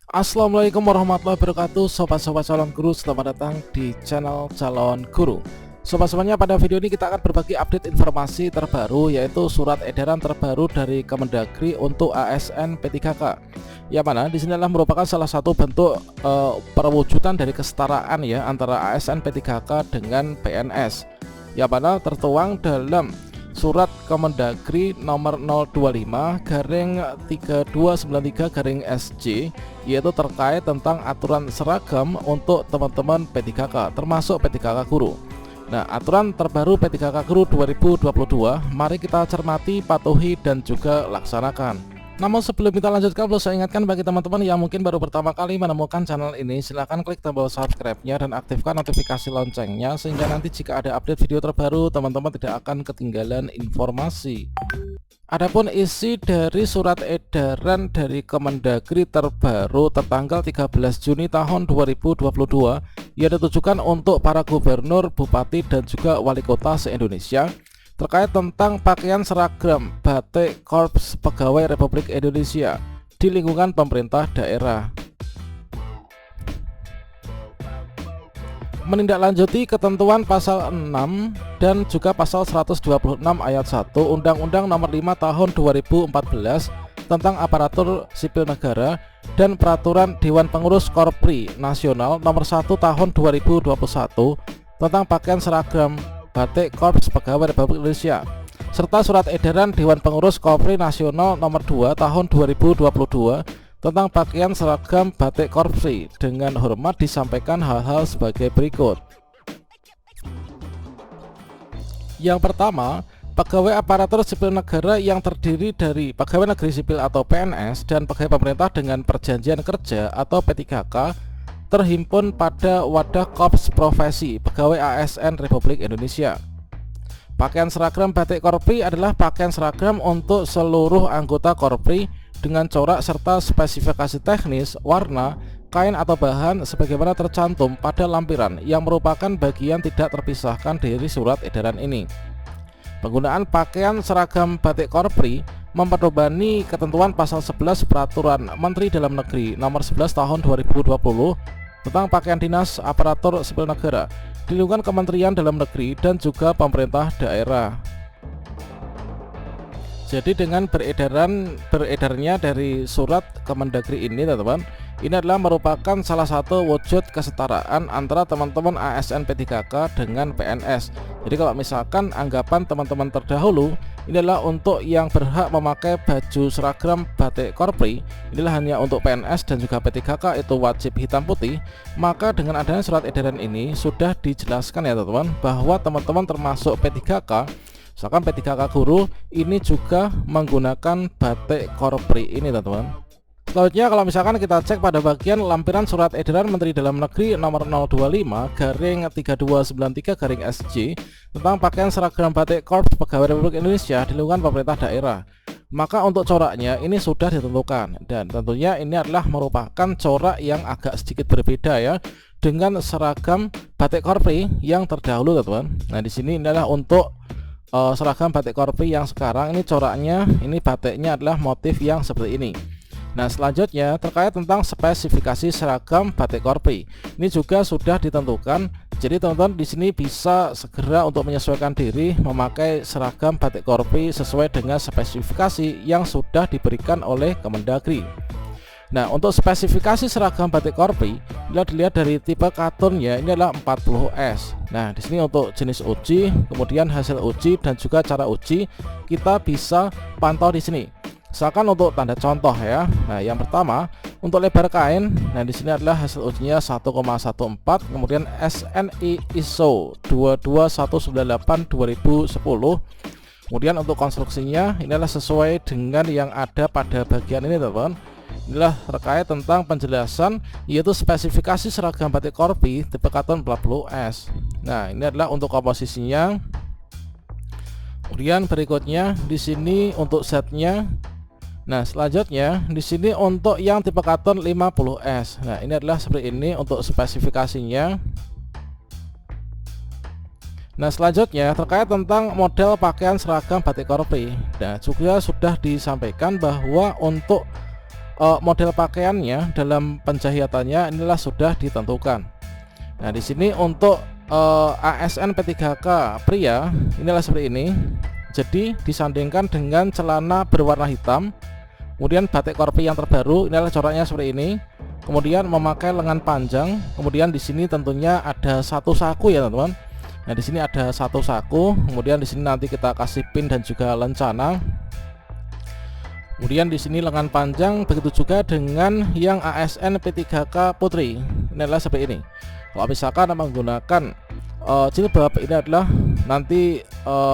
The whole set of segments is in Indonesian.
Assalamualaikum warahmatullahi wabarakatuh. Sobat-sobat calon guru, selamat datang di channel Calon Guru. Sobat-sobatnya, pada video ini kita akan berbagi update informasi terbaru, yaitu surat edaran terbaru dari Kemendagri untuk ASN P3K. Yang mana di sini adalah merupakan salah satu bentuk perwujudan dari kesetaraan ya antara ASN P3K dengan PNS. Yang mana tertuang dalam Surat Kemendagri nomor 025/3293/SJ, yaitu terkait tentang aturan seragam untuk teman-teman P3K termasuk P3K guru. Nah, aturan terbaru P3K guru 2022 mari kita cermati, patuhi dan juga laksanakan. Namun sebelum kita lanjutkan, perlu saya ingatkan bagi teman-teman yang mungkin baru pertama kali menemukan channel ini, silahkan klik tombol subscribe-nya dan aktifkan notifikasi loncengnya, sehingga nanti jika ada update video terbaru, teman-teman tidak akan ketinggalan informasi. Adapun isi dari surat edaran dari Kemendagri terbaru tertanggal 13 Juni tahun 2022 yang ditujukan untuk para gubernur, bupati dan juga wali kota se-Indonesia terkait tentang pakaian seragam batik Korps Pegawai Republik Indonesia di lingkungan pemerintah daerah. Menindaklanjuti ketentuan pasal 6 dan juga pasal 126 ayat 1 Undang-Undang Nomor 5 Tahun 2014 tentang aparatur sipil negara dan peraturan Dewan Pengurus Korpri Nasional Nomor 1 Tahun 2021 tentang pakaian seragam batik Korps Pegawai Republik Indonesia, serta surat edaran Dewan Pengurus Korpri Nasional Nomor 2 Tahun 2022 tentang pakaian seragam batik Korpri. Dengan hormat disampaikan hal-hal sebagai berikut. Yang pertama, pegawai aparatur sipil negara yang terdiri dari pegawai negeri sipil atau PNS dan pegawai pemerintah dengan perjanjian kerja atau P3K terhimpun pada wadah Korps Profesi Pegawai ASN Republik Indonesia. Pakaian seragam batik Korpri adalah pakaian seragam untuk seluruh anggota Korpri dengan corak serta spesifikasi teknis, warna, kain atau bahan sebagaimana tercantum pada lampiran yang merupakan bagian tidak terpisahkan dari surat edaran ini. Penggunaan pakaian seragam batik Korpri memperdomani ketentuan pasal 11 Peraturan Menteri Dalam Negeri Nomor 11 Tahun 2020 tentang pakaian dinas aparatur sipil negara di lingkungan Kementerian Dalam Negeri dan juga pemerintah daerah. Jadi dengan beredarnya dari surat Kemendagri ini, teman-teman, ini adalah merupakan salah satu wujud kesetaraan antara teman-teman ASN P3K dengan PNS. Jadi kalau misalkan anggapan teman-teman terdahulu ini adalah untuk yang berhak memakai baju seragam batik Korpri, inilah hanya untuk PNS dan juga P3K itu wajib hitam putih, maka dengan adanya surat edaran ini sudah dijelaskan ya teman-teman, bahwa teman-teman termasuk P3K, misalkan P3K guru ini juga menggunakan batik Korpri ini teman-teman. Selanjutnya kalau misalkan kita cek pada bagian lampiran surat edaran Menteri Dalam Negeri nomor 025/3293/SJ tentang pakaian seragam batik Korps Pegawai Republik Indonesia di lingkungan pemerintah daerah, maka untuk coraknya ini sudah ditentukan, dan tentunya ini adalah merupakan corak yang agak sedikit berbeda ya dengan seragam batik Korpri yang terdahulu teman-teman. Nah di sini ini adalah untuk seragam batik Korpri yang sekarang ini coraknya, ini batiknya adalah motif yang seperti ini. Nah selanjutnya terkait tentang spesifikasi seragam batik Korpri, ini juga sudah ditentukan. Jadi teman-teman di sini bisa segera untuk menyesuaikan diri memakai seragam batik Korpri sesuai dengan spesifikasi yang sudah diberikan oleh Kemendagri. Nah untuk spesifikasi seragam batik Korpri, bila dilihat dari tipe kartunnya ini adalah 40S. Nah di sini untuk jenis uji, kemudian hasil uji dan juga cara uji kita bisa pantau di sini. Misalkan untuk tanda contoh ya. Nah, yang pertama untuk lebar kain. Nah, di sini adalah hasil ujinya 1,14, kemudian SNI ISO 22198/2010. Kemudian untuk konstruksinya ini adalah sesuai dengan yang ada pada bagian ini, teman-teman. Inilah terkait tentang penjelasan yaitu spesifikasi seragam batik Korpri tipe karton 40S. Nah, ini adalah untuk komposisinya. Kemudian berikutnya di sini untuk setnya. Nah selanjutnya di sini untuk yang tipe karton 50S. Nah ini adalah seperti ini untuk spesifikasinya. Nah selanjutnya terkait tentang model pakaian seragam batik Korpri. Nah juga sudah disampaikan bahwa untuk model pakaiannya dalam penjahitannya inilah sudah ditentukan. Nah, di sini untuk ASN P3K pria inilah seperti ini. Jadi disandingkan dengan celana berwarna hitam. Kemudian batik korpi yang terbaru inilah coraknya seperti ini. Kemudian memakai lengan panjang. Kemudian di sini tentunya ada satu saku ya teman-teman. Nah, di sini ada satu saku. Kemudian di sini nanti kita kasih pin dan juga lencana. Kemudian di sini lengan panjang, begitu juga dengan yang ASN P3K putri. Ini adalah seperti ini. Kalau misalkan menggunakan jilbab, ini adalah nanti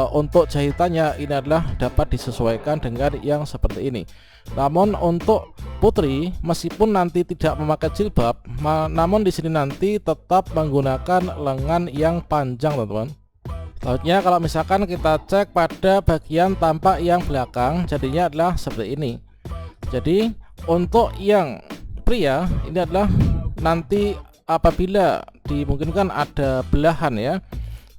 untuk jahitannya ini adalah dapat disesuaikan dengan yang seperti ini. Namun untuk putri, meskipun nanti tidak memakai jilbab, namun di sini nanti tetap menggunakan lengan yang panjang, teman-teman. Selanjutnya kalau misalkan kita cek pada bagian tampak yang belakang, jadinya adalah seperti ini. Jadi untuk yang pria ini adalah nanti apabila dimungkinkan ada belahan ya,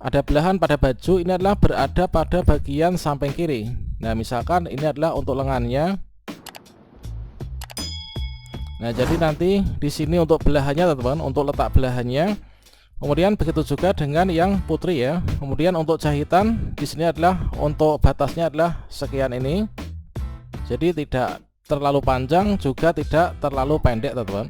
ada belahan pada baju, ini adalah berada pada bagian samping kiri. Nah, misalkan ini adalah untuk lengannya. Nah, jadi nanti di sini untuk belahannya teman-teman, untuk letak belahannya. Kemudian begitu juga dengan yang putri ya. Kemudian untuk jahitan di sini adalah untuk batasnya adalah sekian ini. Jadi tidak terlalu panjang juga tidak terlalu pendek, teman-teman.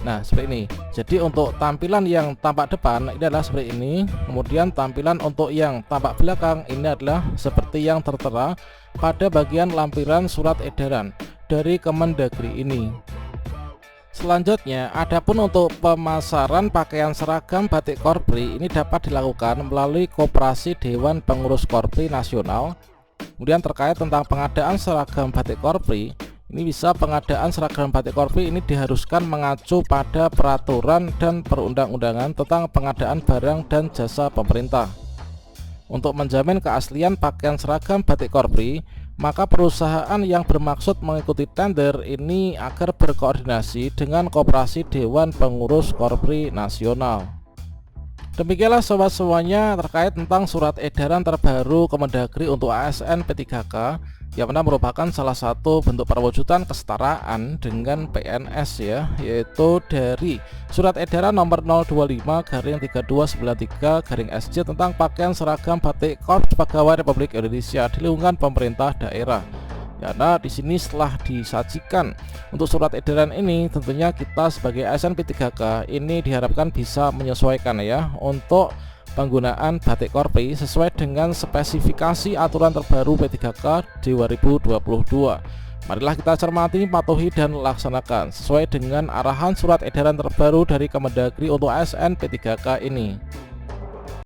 Nah, seperti ini. Jadi untuk tampilan yang tampak depan ini adalah seperti ini. Kemudian tampilan untuk yang tampak belakang ini adalah seperti yang tertera pada bagian lampiran surat edaran dari Kemendagri ini. Selanjutnya, adapun untuk pemasaran pakaian seragam batik korpri ini dapat dilakukan melalui Koperasi Dewan Pengurus Korpri Nasional. Kemudian terkait tentang pengadaan seragam batik korpri, ini bisa pengadaan seragam batik korpri ini diharuskan mengacu pada peraturan dan perundang-undangan tentang pengadaan barang dan jasa pemerintah. Untuk menjamin keaslian pakaian seragam batik korpri, maka perusahaan yang bermaksud mengikuti tender ini agar berkoordinasi dengan Koperasi Dewan Pengurus Korpri Nasional. Demikianlah sobat semuanya terkait tentang surat edaran terbaru Kemendagri untuk ASN P3K, yang mana merupakan salah satu bentuk perwujudan kesetaraan dengan PNS ya, yaitu dari surat edaran nomor 025/3293/SJ tentang pakaian seragam batik Korps Pegawai Republik Indonesia di lingkungan pemerintah daerah. Karena di sini setelah disajikan untuk surat edaran ini, tentunya kita sebagai ASN P3K ini diharapkan bisa menyesuaikan ya untuk penggunaan batik korpri sesuai dengan spesifikasi aturan terbaru P3K 2022. Marilah kita cermati, patuhi dan laksanakan sesuai dengan arahan surat edaran terbaru dari Kemendagri untuk ASN P3K ini.